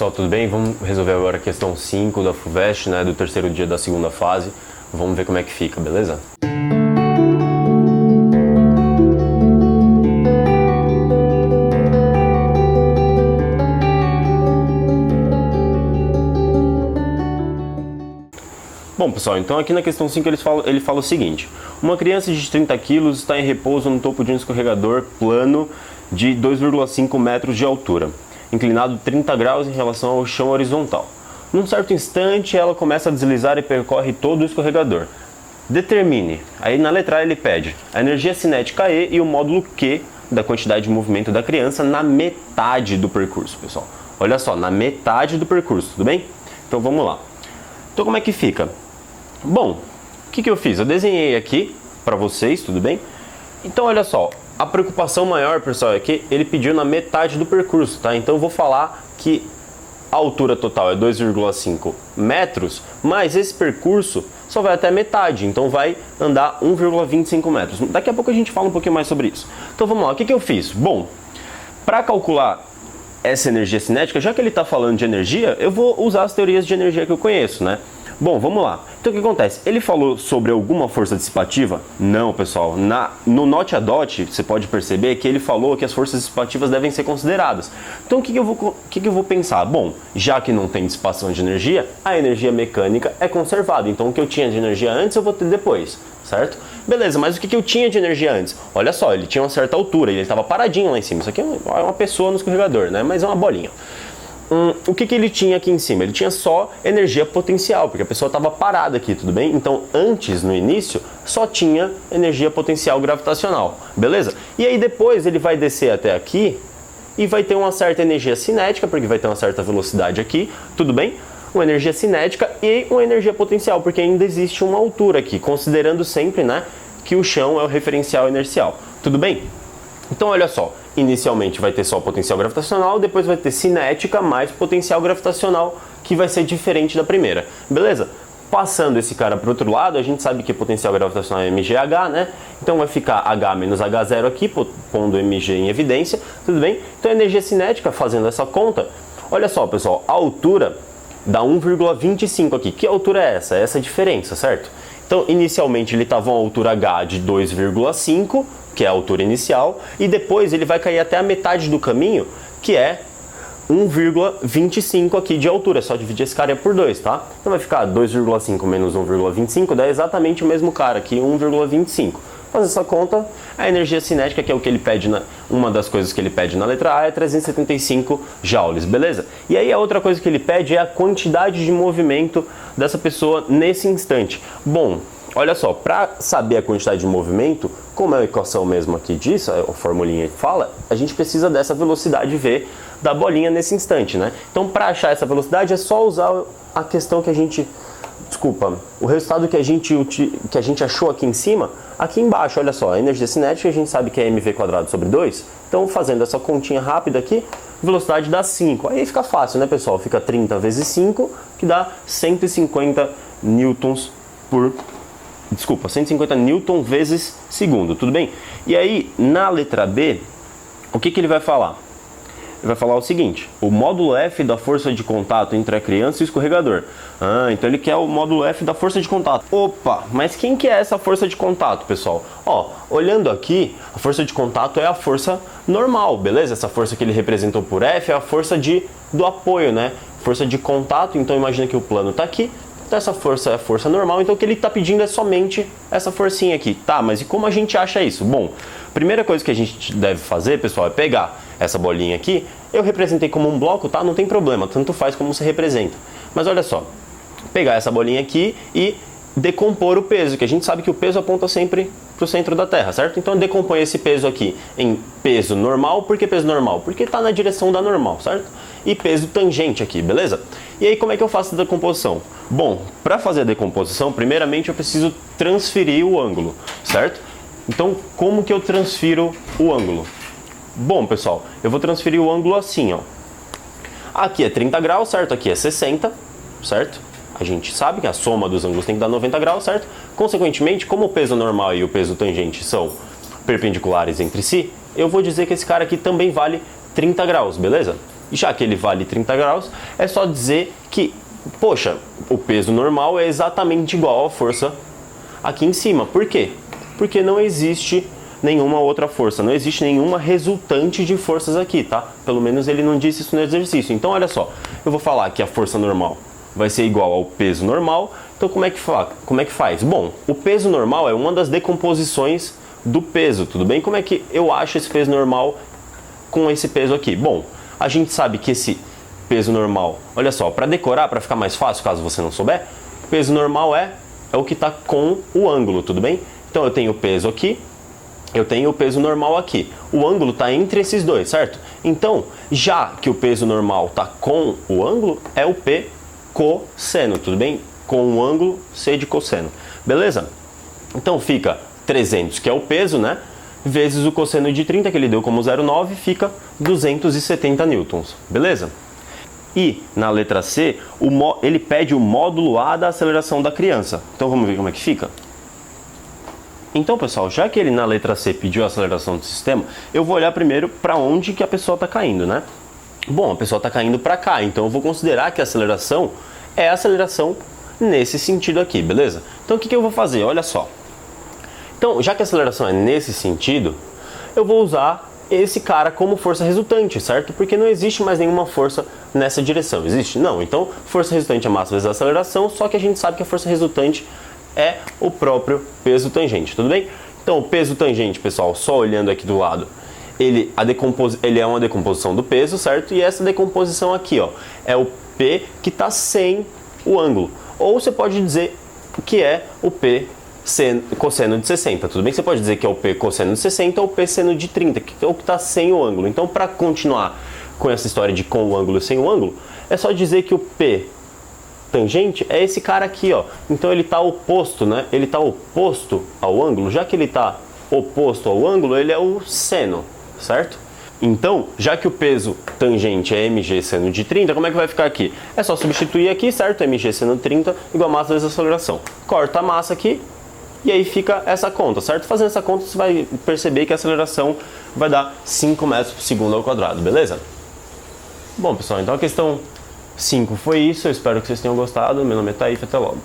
pessoal, tudo bem? Vamos resolver agora a questão 5 da FUVEST, né, do terceiro dia da segunda fase. Vamos ver como é que fica, beleza? Bom, pessoal, então aqui na questão 5 ele fala o seguinte: uma criança de 30 kg está em repouso no topo de um escorregador plano de 2,5 metros de altura, inclinado 30 graus em relação ao chão horizontal. Num certo instante, ela começa a deslizar e percorre todo o escorregador. Determine, aí na letra A ele pede a energia cinética E e o módulo Q da quantidade de movimento da criança na metade do percurso, pessoal. Olha só, na metade do percurso, tudo bem? Então vamos lá. Então como é que fica? Bom, o que eu fiz? Eu desenhei aqui para vocês, tudo bem? Então olha só, a preocupação maior, pessoal, é que ele pediu na metade do percurso, tá? Então eu vou falar que a altura total é 2,5 metros, mas esse percurso só vai até a metade, então vai andar 1,25 metros. Daqui a pouco a gente fala um pouquinho mais sobre isso. Então vamos lá, o que eu fiz? Bom, para calcular essa energia cinética, já que ele está falando de energia, eu vou usar as teorias de energia que eu conheço, né? Bom, vamos lá. Então o que acontece? Ele falou sobre alguma força dissipativa? Não, pessoal. No Note a Dot, você pode perceber que ele falou que as forças dissipativas devem ser consideradas. Então o que eu vou pensar? Bom, já que não tem dissipação de energia, a energia mecânica é conservada. Então o que eu tinha de energia antes, eu vou ter depois, certo? Beleza, mas o que eu tinha de energia antes? Olha só, ele tinha uma certa altura e ele estava paradinho lá em cima. Isso aqui é uma pessoa no escorregador, né? Mas é uma bolinha. O que ele tinha aqui em cima? Ele tinha só energia potencial, porque a pessoa estava parada aqui, tudo bem? Então, antes, no início, só tinha energia potencial gravitacional, beleza? E aí depois ele vai descer até aqui e vai ter uma certa energia cinética, porque vai ter uma certa velocidade aqui, tudo bem? Uma energia cinética e uma energia potencial, porque ainda existe uma altura aqui, considerando sempre, né, que o chão é o referencial inercial, tudo bem? Então, olha só. Inicialmente vai ter só potencial gravitacional, depois vai ter cinética mais potencial gravitacional, que vai ser diferente da primeira, beleza? Passando esse cara para o outro lado, a gente sabe que potencial gravitacional é mgh, né? Então vai ficar h menos h0 aqui, pondo mg em evidência, tudo bem? Então a energia cinética, fazendo essa conta, olha só, pessoal, a altura dá 1,25 aqui. Que altura é essa? É essa diferença, certo? Então, inicialmente ele estava a uma altura h de 2,5, que é a altura inicial, e depois ele vai cair até a metade do caminho, que é 1,25 aqui de altura. É só dividir esse cara por 2, tá? Então vai ficar 2,5 menos 1,25, dá exatamente o mesmo cara aqui, 1,25. Faz essa conta, a energia cinética, que é o que ele pede, uma das coisas que ele pede na letra A, é 375 joules, beleza? E aí a outra coisa que ele pede é a quantidade de movimento dessa pessoa nesse instante. Bom, olha só, para saber a quantidade de movimento, como a equação mesmo aqui diz, a formulinha que fala, a gente precisa dessa velocidade V da bolinha nesse instante, né? Então, para achar essa velocidade, é só usar a questão que a gente... Desculpa, o resultado que a gente achou aqui em cima, aqui embaixo, olha só, a energia cinética a gente sabe que é mv² sobre 2, então fazendo essa continha rápida aqui, velocidade dá 5, aí fica fácil, né, pessoal? Fica 30 vezes 5, que dá 150 newtons por... Desculpa, 150 newton vezes segundo, tudo bem? E aí, na letra B, o que ele vai falar? Ele vai falar o seguinte: o módulo F da força de contato entre a criança e o escorregador. Ah, então ele quer o módulo F da força de contato. Opa, mas quem que é essa força de contato, pessoal? Ó, olhando aqui, a força de contato é a força normal, beleza? Essa força que ele representou por F é a força do apoio, né? Força de contato, então imagina que o plano tá aqui. Então essa força é a força normal, então o que ele está pedindo é somente essa forcinha aqui. Tá, mas e como a gente acha isso? Bom, a primeira coisa que a gente deve fazer, pessoal, é pegar essa bolinha aqui. Eu representei como um bloco, tá? Não tem problema, tanto faz como você representa. Mas olha só, pegar essa bolinha aqui e decompor o peso, que a gente sabe que o peso aponta sempre para o centro da Terra, certo? Então decompõe esse peso aqui em peso normal. Por que peso normal? Porque está na direção da normal, certo? E peso tangente aqui, beleza? E aí como é que eu faço a decomposição? Bom, para fazer a decomposição, primeiramente eu preciso transferir o ângulo, certo? Então como que eu transfiro o ângulo? Bom, pessoal, eu vou transferir o ângulo assim, ó. Aqui é 30 graus, certo? Aqui é 60, certo? A gente sabe que a soma dos ângulos tem que dar 90 graus, certo? Consequentemente, como o peso normal e o peso tangente são perpendiculares entre si, eu vou dizer que esse cara aqui também vale 30 graus, beleza? já que ele vale 30 graus, é só dizer que, poxa, o peso normal é exatamente igual à força aqui em cima. Por quê? Porque não existe nenhuma outra força, não existe nenhuma resultante de forças aqui, tá? Pelo menos ele não disse isso no exercício. Então, olha só, eu vou falar que a força normal vai ser igual ao peso normal. Então, como é que faz? Bom, o peso normal é uma das decomposições do peso, tudo bem? Como é que eu acho esse peso normal com esse peso aqui? Bom, a gente sabe que esse peso normal, olha só, para decorar, para ficar mais fácil, caso você não souber, peso normal é o que está com o ângulo, tudo bem? Então, eu tenho o peso aqui, eu tenho o peso normal aqui. O ângulo está entre esses dois, certo? Então, já que o peso normal está com o ângulo, é o P cosseno, tudo bem? Com o ângulo C de cosseno, beleza? Então fica 300, que é o peso, né? Vezes o cosseno de 30, que ele deu como 0,9, fica 270 newtons, beleza? E na letra C, ele pede o módulo A da aceleração da criança. Então vamos ver como é que fica? Então, pessoal, já que ele na letra C pediu a aceleração do sistema, eu vou olhar primeiro para onde que a pessoa está caindo, né? Bom, a pessoa está caindo para cá, então eu vou considerar que a aceleração é a aceleração nesse sentido aqui, beleza? Então o que eu vou fazer? Olha só. Então, já que a aceleração é nesse sentido, eu vou usar esse cara como força resultante, certo? Porque não existe mais nenhuma força nessa direção. Existe? Não. Então, força resultante é massa vezes a aceleração, só que a gente sabe que a força resultante é o próprio peso tangente, tudo bem? Então, o peso tangente, pessoal, só olhando aqui do lado, ele é uma decomposição do peso, certo? E essa decomposição aqui, ó, é o P que está sem o ângulo. Ou você pode dizer que é o P cosseno de 60, tudo bem? Você pode dizer que é o P cosseno de 60 ou o P seno de 30, que é o que está sem o ângulo. Então, para continuar com essa história de com o ângulo e sem o ângulo, é só dizer que o P tangente é esse cara aqui, ó. Então ele está oposto, né? Ele está oposto ao ângulo. Já que ele está oposto ao ângulo, ele é o seno, certo? Então, já que o peso tangente é mg seno de 30, como é que vai ficar aqui? É só substituir aqui, certo? mg seno de 30 igual a massa vezes a aceleração. Corta a massa aqui e aí fica essa conta, certo? Fazendo essa conta, você vai perceber que a aceleração vai dar 5 metros por segundo ao quadrado, beleza? Bom, pessoal, então a questão 5 foi isso. Eu espero que vocês tenham gostado. Meu nome é Taif, até logo.